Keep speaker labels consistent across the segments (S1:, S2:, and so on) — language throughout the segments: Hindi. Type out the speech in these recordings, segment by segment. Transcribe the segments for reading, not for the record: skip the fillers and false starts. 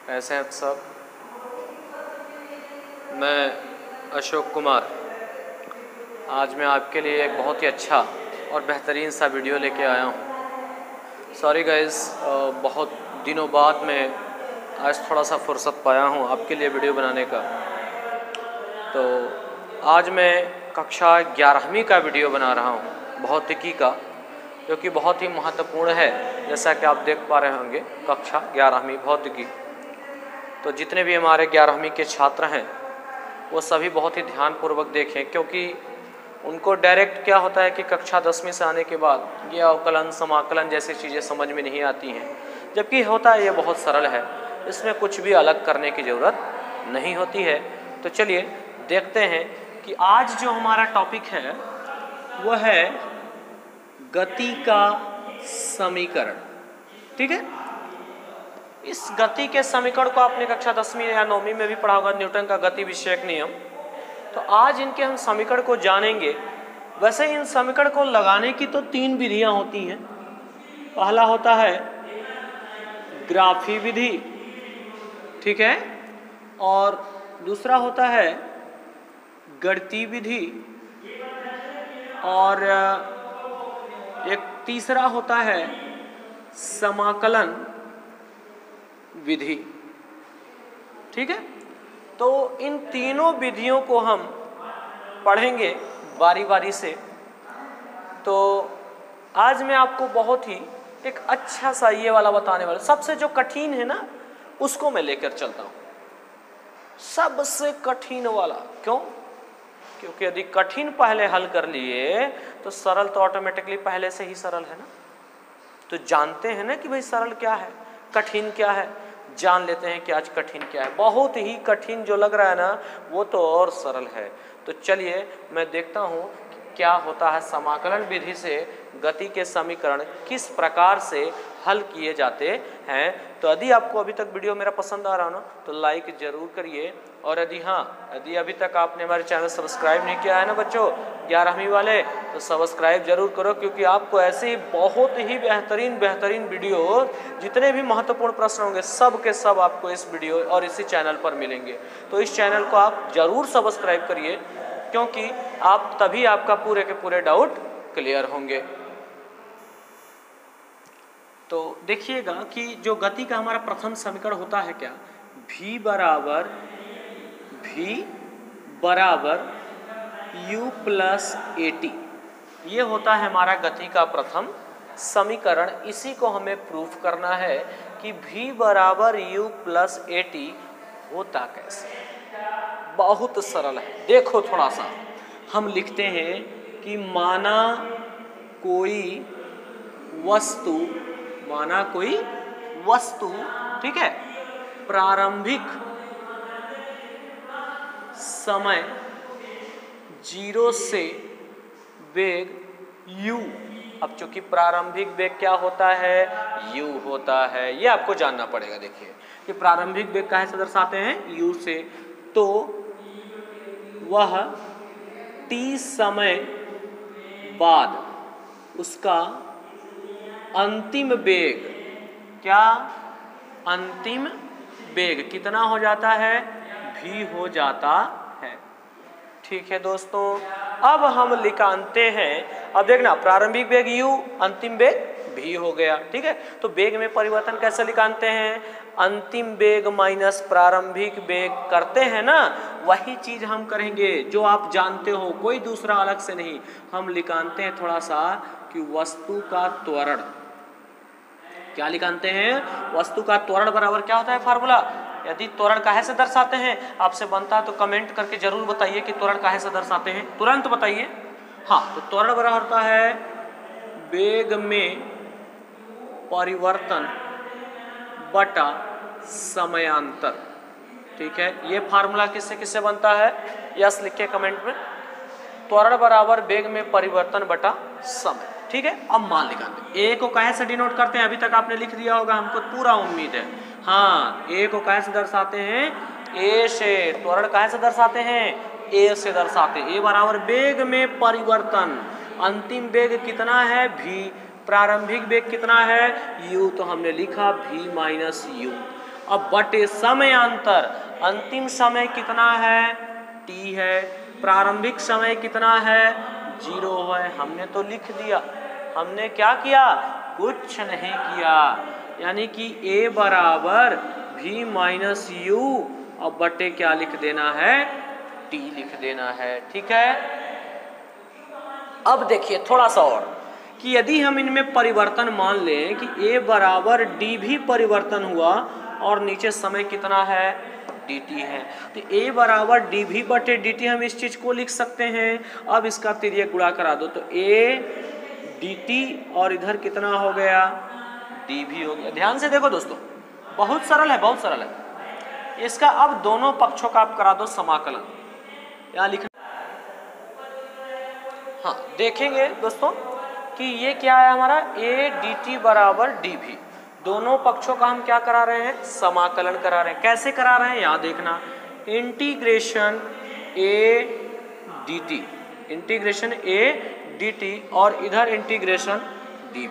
S1: कैसे हैं सब। मैं अशोक कुमार आज मैं आपके लिए एक बहुत ही अच्छा और बेहतरीन सा वीडियो लेके आया हूँ। सॉरी गाइस, बहुत दिनों बाद मैं आज थोड़ा सा फुर्सत पाया हूँ आपके लिए वीडियो बनाने का। तो आज मैं कक्षा 11वीं का वीडियो बना रहा हूँ, भौतिकी का, जो कि बहुत ही महत्वपूर्ण है। जैसा कि आप देख पा रहे होंगे, कक्षा 11वीं भौतिकी। तो जितने भी हमारे 11वीं के छात्र हैं वो सभी बहुत ही ध्यानपूर्वक देखें, क्योंकि उनको डायरेक्ट क्या होता है कि कक्षा 10वीं से आने के बाद ये अवकलन समाकलन जैसी चीज़ें समझ में नहीं आती हैं, जबकि होता है ये बहुत सरल है, इसमें कुछ भी अलग करने की ज़रूरत नहीं होती है। तो चलिए देखते हैं कि आज जो हमारा टॉपिक है वो है गति का समीकरण। ठीक है, इस गति के समीकरण को आपने कक्षा 10वीं या 9वीं में भी पढ़ा होगा, न्यूटन का गति विषयक नियम। तो आज इनके हम समीकरण को जानेंगे। वैसे इन समीकरण को लगाने की तो 3 विधियां होती हैं। पहला होता है ग्राफी विधि, ठीक है, और दूसरा होता है गणितीय विधि, और एक तीसरा होता है समाकलन विधि। ठीक है, तो इन तीनों विधियों को हम पढ़ेंगे बारी बारी से। तो आज मैं आपको बहुत ही एक अच्छा सा ये वाला बताने वाला, सबसे जो कठिन है ना उसको मैं लेकर चलता हूँ, सबसे कठिन वाला। क्यों? क्योंकि यदि कठिन पहले हल कर लिए तो सरल तो ऑटोमेटिकली पहले से ही सरल है ना। तो जानते हैं ना कि भाई सरल क्या है, कठिन क्या है, जान लेते हैं कि आज कठिन क्या है। बहुत ही कठिन जो लग रहा है ना वो तो और सरल है। तो चलिए मैं देखता हूँ कि क्या होता है समाकलन विधि से गति के समीकरण किस प्रकार से हल किए जाते हैं। तो यदि आपको अभी तक वीडियो मेरा पसंद आ रहा ना तो लाइक जरूर करिए, और यदि अभी तक आपने हमारे चैनल सब्सक्राइब नहीं किया है ना बच्चों 11वीं वाले, तो सब्सक्राइब जरूर करो, क्योंकि आपको ऐसे ही बहुत ही बेहतरीन वीडियो, जितने भी महत्वपूर्ण प्रश्न होंगे सब के सब आपको इस वीडियो और इसी चैनल पर मिलेंगे। तो इस चैनल को आप जरूर सब्सक्राइब करिए, क्योंकि आप तभी आपका पूरे के पूरे डाउट क्लियर होंगे। तो देखिएगा कि जो गति का हमारा प्रथम समीकरण होता है क्या, v बराबर u प्लस at, ये होता है हमारा गति का प्रथम समीकरण। इसी को हमें प्रूफ करना है कि v बराबर u प्लस at होता कैसे। बहुत सरल है। देखो थोड़ा सा हम लिखते हैं कि माना कोई वस्तु, ठीक है, प्रारंभिक समय 0 से वेग u। अब चूंकि प्रारंभिक वेग क्या होता है, u होता है, ये आपको जानना पड़ेगा। देखिए कि प्रारंभिक वेग काहे से दर्शाते हैं, u से। तो वह t समय बाद उसका अंतिम वेग, क्या अंतिम वेग कितना हो जाता है, v हो जाता है। ठीक है दोस्तों, अब हम लिखाते हैं। अब देखना, प्रारंभिक वेग u, अंतिम वेग v हो गया। ठीक है, तो वेग में परिवर्तन कैसे लिखाते हैं, अंतिम वेग माइनस प्रारंभिक वेग करते हैं ना, वही चीज हम करेंगे जो आप जानते हो, कोई दूसरा अलग से नहीं। हम लिखाते हैं थोड़ा सा कि वस्तु का त्वरण, क्या लिखाते हैं, वस्तु का त्वरण बराबर क्या होता है फार्मूला। यदि त्वरण काहे से दर्शाते हैं आपसे बनता है तो कमेंट करके जरूर बताइए कि त्वरण काहे से दर्शाते हैं, तुरंत बताइए। हाँ, तो त्वरण बराबर होता है वेग में परिवर्तन बटा समयांतर। ठीक है, ये फार्मूला किससे किससे बनता है, यस लिखिए कमेंट में। त्वरण बराबर वेग में परिवर्तन बटा समय। ठीक है, अब मान लिखाते हैं। ए को काहे से डिनोट करते हैं, अभी तक आपने लिख दिया होगा, हमको पूरा उम्मीद है। हाँ, ए को काहे से दर्शाते हैं, ए से। त्वरण काहे से दर्शाते हैं, ए से दर्शाते हैं। ए बराबर वेग में परिवर्तन, अंतिम वेग कितना है v, प्रारंभिक वेग कितना है u, तो हमने लिखा v माइनस u। अब बटे समयांतर, अंतिम समय कितना है, t है, प्रारंभिक समय कितना है, 0 है। हमने तो लिख दिया, हमने क्या किया, कुछ नहीं किया, यानी कि a बराबर v माइनस यू, अब बटे क्या लिख देना है, t लिख देना है। ठीक है, अब देखिए थोड़ा सा और कि यदि हम इनमें परिवर्तन मान लें कि a बराबर d भी परिवर्तन हुआ और नीचे समय कितना है, dt है, तो a बराबर डी भी बटे dt हम इस चीज को लिख सकते हैं। अब इसका तिर्यक गुणा करा दो तो a dt और इधर कितना हो गया, d भी हो गया। ध्यान से देखो दोस्तों, बहुत सरल है, बहुत सरल है। इसका अब दोनों पक्षों का आप करा दो समाकलन, यहाँ लिखना। हाँ देखेंगे दोस्तों कि ये क्या है हमारा, a dt बराबर dv, दोनों पक्षों का हम क्या करा रहे हैं, समाकलन करा रहे हैं। कैसे करा रहे हैं, यहाँ देखना, इंटीग्रेशन a dt और इधर इंटीग्रेशन dv।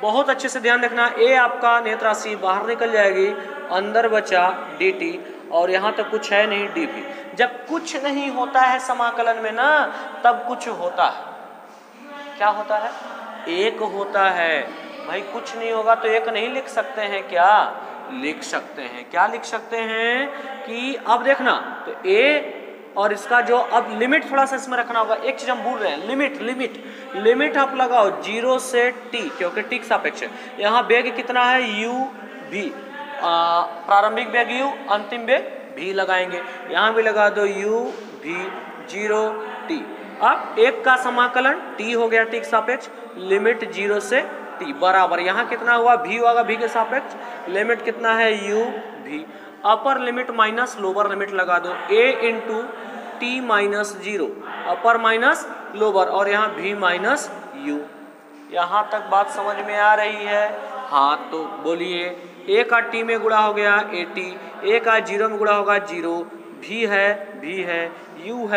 S1: बहुत अच्छे से ध्यान रखना, a आपका नेत्र राशि बाहर निकल जाएगी, अंदर बचा dt और यहाँ तक कुछ है नहीं dv। जब कुछ नहीं होता है समाकलन में ना, तब कुछ होता है। क्या होता है, एक होता है। भाई कुछ नहीं होगा तो एक नहीं लिख सकते हैं क्या, लिख सकते हैं। क्या लिख सकते हैं कि अब देखना, तो a और इसका जो अब लिमिट थोड़ा सा इसमें रखना होगा। एक चीज हम भूल रहे हैं, लिमिट आप लगाओ 0 से t, क्योंकि t सापेक्ष है। यहाँ वेग कितना है, u v, प्रारंभिक वेग u, अंतिम वेग v लगाएंगे। यहाँ भी लगा दो u v 0 t। अब एक का समाकलन t हो गया, t सापेक्ष, लिमिट 0 से t बराबर यहाँ कितना हुआ, v होगा, v के सापेक्ष, लिमिट कितना है, u v, upper limit minus lower limit लगा दो, a into T minus 0, upper minus lower, और यहाँ v माइनस u। यहाँ तक बात समझ में आ रही है? हाँ तो बोलिए, a का t में गुणा हो गया at, a का 0 में गुणा होगा 0, v है, u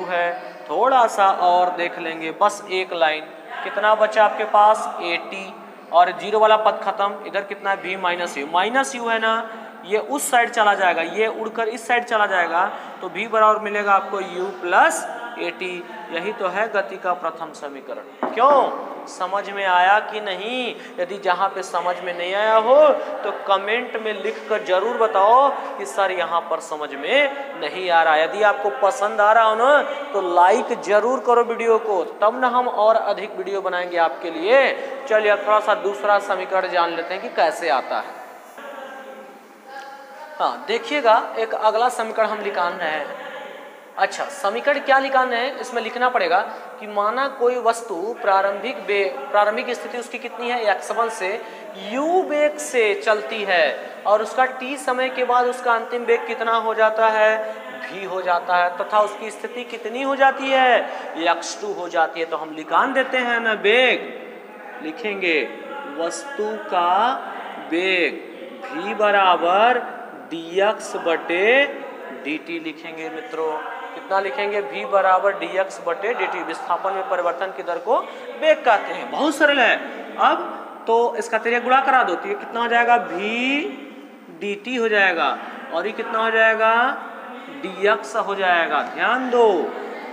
S1: है। थोड़ा सा और देख लेंगे, बस एक लाइन। कितना बचा आपके पास, at और 0 वाला पद खत्म, इधर कितना है, v माइनस यू है ना, ये उस साइड चला जाएगा, ये उड़कर इस साइड चला जाएगा, तो v बराबर मिलेगा आपको u प्लस at। यही तो है गति का प्रथम समीकरण। क्यों, समझ में आया कि नहीं? यदि जहाँ पे समझ में नहीं आया हो तो कमेंट में लिख कर जरूर बताओ कि सर यहाँ पर समझ में नहीं आ रहा। यदि आपको पसंद आ रहा हो ना तो लाइक जरूर करो वीडियो को, तब ना हम और अधिक वीडियो बनाएंगे आपके लिए। चलिए अब थोड़ा सा दूसरा समीकरण जान लेते हैं कि कैसे आता है। हाँ देखिए, एक अगला समीकरण हम निकाल रहे हैं। अच्छा, समीकरण क्या निकालना है, इसमें लिखना पड़ेगा कि माना कोई वस्तु प्रारंभिक स्थिति उसकी कितनी है, x1 से u वेग से चलती है और उसका t समय के बाद उसका अंतिम वेग कितना हो जाता है, v हो जाता है, तथा उसकी स्थिति कितनी हो जाती है, x2 हो जाती है। तो हम निकाल देते हैं ना वेग, लिखेंगे वस्तु का वेग v बराबर dx बटे dt लिखेंगे मित्रों। कितना लिखेंगे, v बराबर dx बटे dt। विस्थापन में परिवर्तन की दर को वेग कहते हैं। बहुत सरल है। अब तो इसका तिर्यक गुणा करा दो तो ये कितना हो जाएगा, v dt हो जाएगा, और ये कितना हो जाएगा, dx हो जाएगा। ध्यान दो,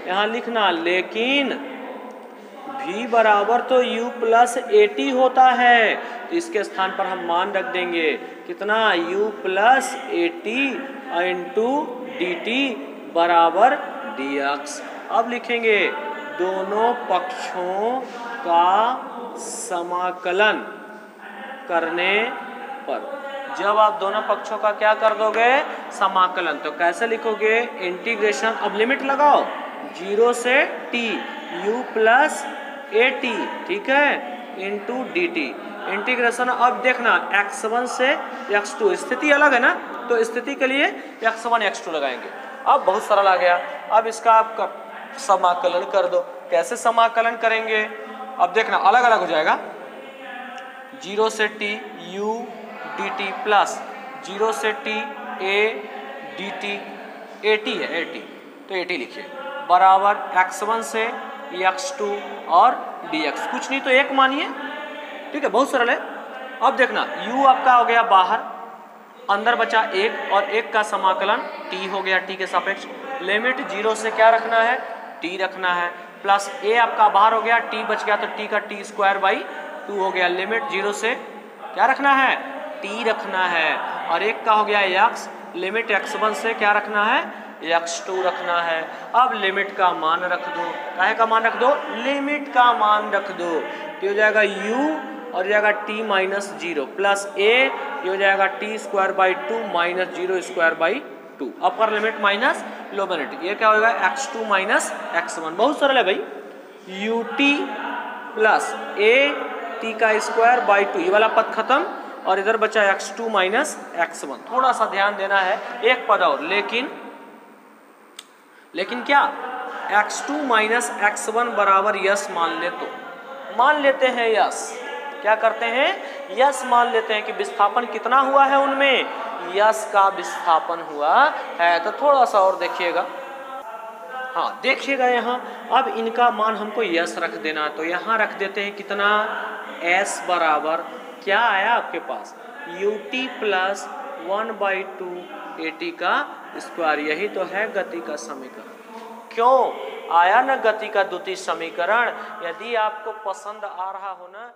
S1: यहाँ लिखना, लेकिन v बराबर तो u प्लस at होता है, तो इसके स्थान पर हम मान रख देंगे कितना, u plus at into dt बराबर dx। अब लिखेंगे दोनों पक्षों का समाकलन करने पर। जब आप दोनों पक्षों का क्या कर दोगे, समाकलन, तो कैसे लिखोगे, इंटीग्रेशन, अब लिमिट लगाओ 0 से t u प्लस at, ठीक है, इंटू dt, इंटीग्रेशन। अब देखना x1 से x2, स्थिति अलग है ना, तो स्थिति के लिए x1 x2 लगाएंगे। अब बहुत सरल आ गया। अब इसका आप समाकलन कर दो। कैसे समाकलन करेंगे, अब देखना अलग अलग हो जाएगा, 0 से t u dt प्लस 0 से t a dt, at है, at, तो at लिखिए, बराबर x1 से x2 और dx, कुछ नहीं तो एक मानिए, ठीक है, बहुत सरल है। अब देखना u आपका हो गया बाहर, अंदर बचा 1 और 1 का समाकलन t हो गया t के सापेक्ष। लिमिट 0 से क्या रखना है, t रखना है, प्लस a आपका बाहर हो गया, t बच गया तो t का t स्क्वायर बाई 2 हो गया। लिमिट 0 से क्या रखना है, t रखना है, और 1 का हो गया x, लिमिट x1 से क्या रखना है, x2 रखना है। अब लिमिट का मान रख दो, काहे का मान रख दो, लिमिट का मान रख दो, तो हो जाएगा u और जाएगा t माइनस 0 प्लस a, ये हो जाएगा t square by 2 minus 0 square by 2, upper limit minus lower limit, ये क्या होगा x2 माइनस x1। बहुत सरल है भाई, ut प्लस a t का स्क्वायर बाई 2, ये वाला पद खत्म और इधर बचा x2 माइनस x1। थोड़ा सा ध्यान देना है, एक पद और, लेकिन क्या x2 माइनस x1 बराबर यस मान ले, तो मान लेते हैं यस, क्या करते हैं, यस मान लेते हैं कि विस्थापन कितना हुआ है उनमें, यस का विस्थापन हुआ है। तो थोड़ा सा और देखिएगा, हाँ देखिएगा यहाँ, अब इनका मान हमको यस रख देना, तो यहाँ रख देते हैं कितना, s बराबर क्या आया आपके पास, ut प्लस 1/2 at का स्क्वायर, यही तो है गति का समीकरण। क्यों आया ना गति का द्वितीय समीकरण। यदि आपको पसंद आ रहा हो ना